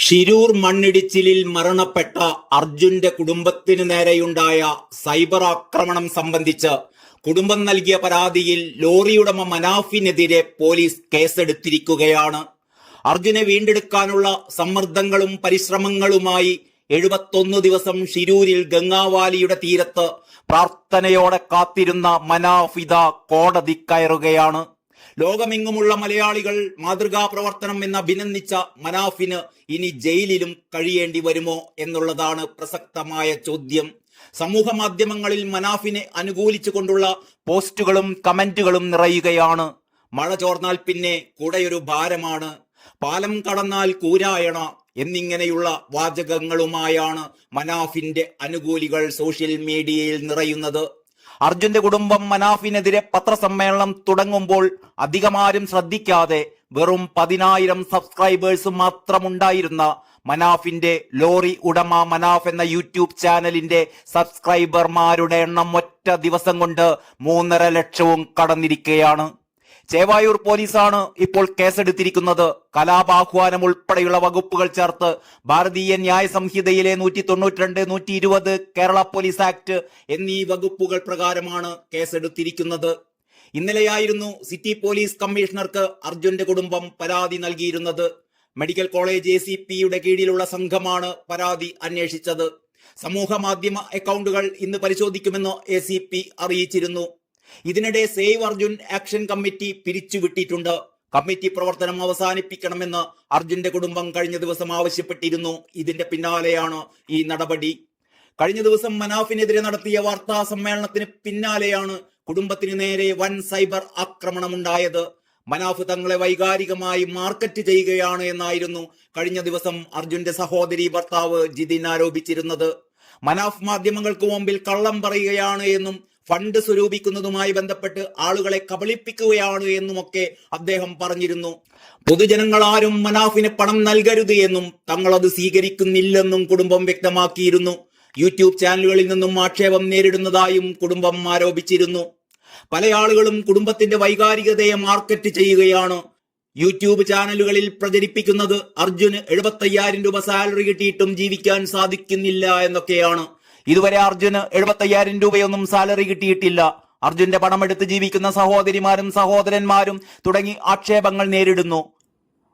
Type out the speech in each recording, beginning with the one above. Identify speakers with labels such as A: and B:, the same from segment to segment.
A: ഷിരൂർ മണ്ണിടിച്ചിലിൽ മരണപ്പെട്ട അർജുന്റെ കുടുംബത്തിനു നേരെയുണ്ടായ സൈബർ ആക്രമണം സംബന്ധിച്ച് കുടുംബം നൽകിയ പരാതിയിൽ ലോറിയുടമ മനാഫിനെതിരെ പോലീസ് കേസെടുത്തിരിക്കുകയാണ്. അർജുനെ വീണ്ടെടുക്കാനുള്ള സമ്മർദ്ദങ്ങളും പരിശ്രമങ്ങളുമായി 71 ദിവസം ഷിരൂരിൽ ഗംഗാവാലിയുടെ തീരത്ത് പ്രാർത്ഥനയോടെ കാത്തിരുന്ന മനാഫിദ കോടതി കയറുകയാണ്. ലോകമെങ്ങുമുള്ള മലയാളികൾ മാതൃകാ പ്രവർത്തനം എന്ന് അഭിനന്ദിച്ച മനാഫിന് ഇനി ജയിലിലും കഴിയേണ്ടി വരുമോ എന്നുള്ളതാണ് പ്രസക്തമായ ചോദ്യം. സമൂഹ മാധ്യമങ്ങളിൽ മനാഫിനെ അനുകൂലിച്ചുകൊണ്ടുള്ള പോസ്റ്റുകളും കമന്റുകളും നിറയുകയാണ്. മഴ ചോർന്നാൽ പിന്നെ കൂടെയൊരു ഭാരമാണ്, പാലം കടന്നാൽ കൂരായണ എന്നിങ്ങനെയുള്ള വാചകങ്ങളുമായാണ് മനാഫിന്റെ അനുകൂലികൾ സോഷ്യൽ മീഡിയയിൽ നിറയുന്നത്. അർജുന്റെ കുടുംബം മനാഫിനെതിരെ പത്രസമ്മേളനം തുടങ്ങുമ്പോൾ അധികമാരും ശ്രദ്ധിക്കാതെ വെറും 10,000 സബ്സ്ക്രൈബേഴ്സ് മാത്രമുണ്ടായിരുന്ന മനാഫിന്റെ ലോറി ഉടമ മനാഫ് എന്ന യൂട്യൂബ് ചാനലിന്റെ സബ്സ്ക്രൈബർമാരുടെ എണ്ണം ഒറ്റ ദിവസം കൊണ്ട് 3.5 ലക്ഷവും കടന്നിരിക്കുകയാണ്. ചേവായൂർ പോലീസാണ് ഇപ്പോൾ കേസെടുത്തിരിക്കുന്നത്. കലാപാഹ്വാനം ഉൾപ്പെടെയുള്ള വകുപ്പുകൾ ചേർത്ത് ഭാരതീയ ന്യായ സംഹിതയിലെ 192, 120, കേരള പോലീസ് ആക്ട് എന്നീ വകുപ്പുകൾ പ്രകാരമാണ് കേസെടുത്തിരിക്കുന്നത്. ഇന്നലെയായിരുന്നു സിറ്റി പോലീസ് കമ്മീഷണർക്ക് അർജുന്റെ കുടുംബം പരാതി നൽകിയിരുന്നത്. മെഡിക്കൽ കോളേജ് ACPയുടെ കീഴിലുള്ള സംഘമാണ് പരാതി അന്വേഷിച്ചത്. സമൂഹ മാധ്യമ അക്കൗണ്ടുകൾ ഇന്ന് പരിശോധിക്കുമെന്ന് ACP അറിയിച്ചിരുന്നു. ഇതിനിടെ സേവ് അർജുൻ ആക്ഷൻ കമ്മിറ്റി പിരിച്ചുവിട്ടിട്ടുണ്ട്. കമ്മിറ്റി പ്രവർത്തനം അവസാനിപ്പിക്കണമെന്ന് അർജുന്റെ കുടുംബം കഴിഞ്ഞ ദിവസം ആവശ്യപ്പെട്ടിരുന്നു. ഇതിന്റെ പിന്നാലെയാണ് ഈ നടപടി. കഴിഞ്ഞ ദിവസം മനാഫിനെതിരെ നടത്തിയ വാർത്താ സമ്മേളനത്തിന് പിന്നാലെയാണ് കുടുംബത്തിന് നേരെ വൻ സൈബർ ആക്രമണമുണ്ടായത്. മനാഫ് തങ്ങളെ വൈകാരികമായി മാർക്കറ്റ് ചെയ്യുകയാണ് എന്നായിരുന്നു കഴിഞ്ഞ ദിവസം അർജുന്റെ സഹോദരി ഭർത്താവ് ജിതിൻ ആരോപിച്ചിരുന്നത്. മനാഫ് മാധ്യമങ്ങൾക്ക് മുമ്പിൽ കള്ളം പറയുകയാണ് എന്നും ഫണ്ട് സ്വരൂപിക്കുന്നതുമായി ബന്ധപ്പെട്ട് ആളുകളെ കബളിപ്പിക്കുകയാണ് എന്നുമൊക്കെ അദ്ദേഹം പറഞ്ഞിരുന്നു. പൊതുജനങ്ങളാരും മനാഫിന് പണം നൽകരുത് എന്നും തങ്ങളത് സ്വീകരിക്കുന്നില്ലെന്നും കുടുംബം വ്യക്തമാക്കിയിരുന്നു. യൂട്യൂബ് ചാനലുകളിൽ നിന്നും ആക്ഷേപം നേരിടുന്നതായും കുടുംബം ആരോപിച്ചിരുന്നു. പല ആളുകളും കുടുംബത്തിന്റെ വൈകാരികതയെ മാർക്കറ്റ് ചെയ്യുകയാണ്. യൂട്യൂബ് ചാനലുകളിൽ പ്രചരിപ്പിക്കുന്നത് അർജുന് 75,000 രൂപ സാലറി കിട്ടിയിട്ടും ജീവിക്കാൻ സാധിക്കുന്നില്ല എന്നൊക്കെയാണ്. ഇതുവരെ അർജുന് 75,000 രൂപയൊന്നും സാലറി കിട്ടിയിട്ടില്ല. അർജുന്റെ പണമെടുത്ത് ജീവിക്കുന്ന സഹോദരിമാരും സഹോദരന്മാരും തുടങ്ങി ആക്ഷേപങ്ങൾ നേരിടുന്നു.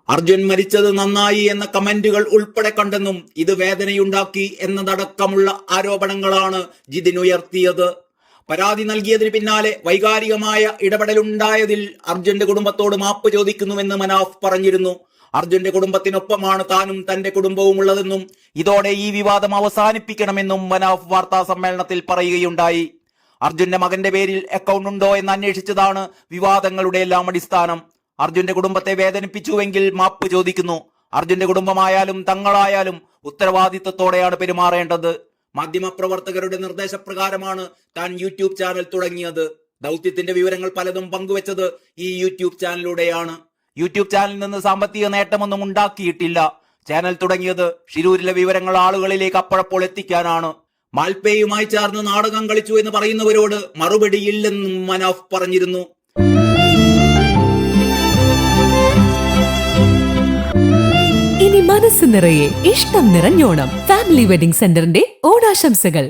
A: അർജുൻ മരിച്ചത് നന്നായി എന്ന കമന്റുകൾ ഉൾപ്പെടെ കണ്ടെന്നും ഇത് വേദനയുണ്ടാക്കി എന്നതടക്കമുള്ള ആരോപണങ്ങളാണ് ജിതിൻ ഉയർത്തിയത്. പരാതി നൽകിയതിന് പിന്നാലെ വൈകാരികമായ ഇടപെടലുണ്ടായതിൽ അർജുന്റെ കുടുംബത്തോട് മാപ്പ് ചോദിക്കുന്നുവെന്ന് മനാഫ് പറഞ്ഞിരുന്നു. അർജുന്റെ കുടുംബത്തിനൊപ്പമാണ് താനും തന്റെ കുടുംബവും ഉള്ളതെന്നും ഇതോടെ ഈ വിവാദം അവസാനിപ്പിക്കണമെന്നും മനാഫ് വാർത്താ സമ്മേളനത്തിൽ പറയുകയുണ്ടായി. അർജുന്റെ മകന്റെ പേരിൽ അക്കൗണ്ട് ഉണ്ടോ എന്ന് അന്വേഷിച്ചതാണ് വിവാദങ്ങളുടെ എല്ലാം അടിസ്ഥാനം. അർജുന്റെ കുടുംബത്തെ വേദനിപ്പിച്ചുവെങ്കിൽ മാപ്പ് ചോദിക്കുന്നു. അർജുന്റെ കുടുംബമായാലും തങ്ങളായാലും ഉത്തരവാദിത്വത്തോടെയാണ് പെരുമാറേണ്ടത്. മാധ്യമപ്രവർത്തകരുടെ നിർദ്ദേശപ്രകാരമാണ് താൻ യൂട്യൂബ് ചാനൽ തുടങ്ങിയത്. ദൗത്യത്തിന്റെ വിവരങ്ങൾ പലതും പങ്കുവച്ചത് ഈ യൂട്യൂബ് ചാനലിലൂടെയാണ്. യൂട്യൂബ് ചാനലിൽ നിന്ന് സാമ്പത്തിക നേട്ടമൊന്നും ഉണ്ടാക്കിയിട്ടില്ല. ചാനൽ തുടങ്ങിയത് ഷിരൂരിലെ വിവരങ്ങൾ ആളുകളിലേക്ക് അപ്പോഴപ്പോൾ എത്തിക്കാനാണ്. മാൽപേയുമായി ചേർന്ന് നാടകം കളിച്ചു എന്ന് പറയുന്നവരോട് മറുപടിയില്ലെന്നും മനാഫ് പറഞ്ഞിരുന്നു.
B: ഇനി മനസ്സ് നിറയെ ഇഷ്ടം നിറഞ്ഞോണം. ഫാമിലി വെഡിംഗ് സെന്ററിന്റെ ഓണാശംസകൾ.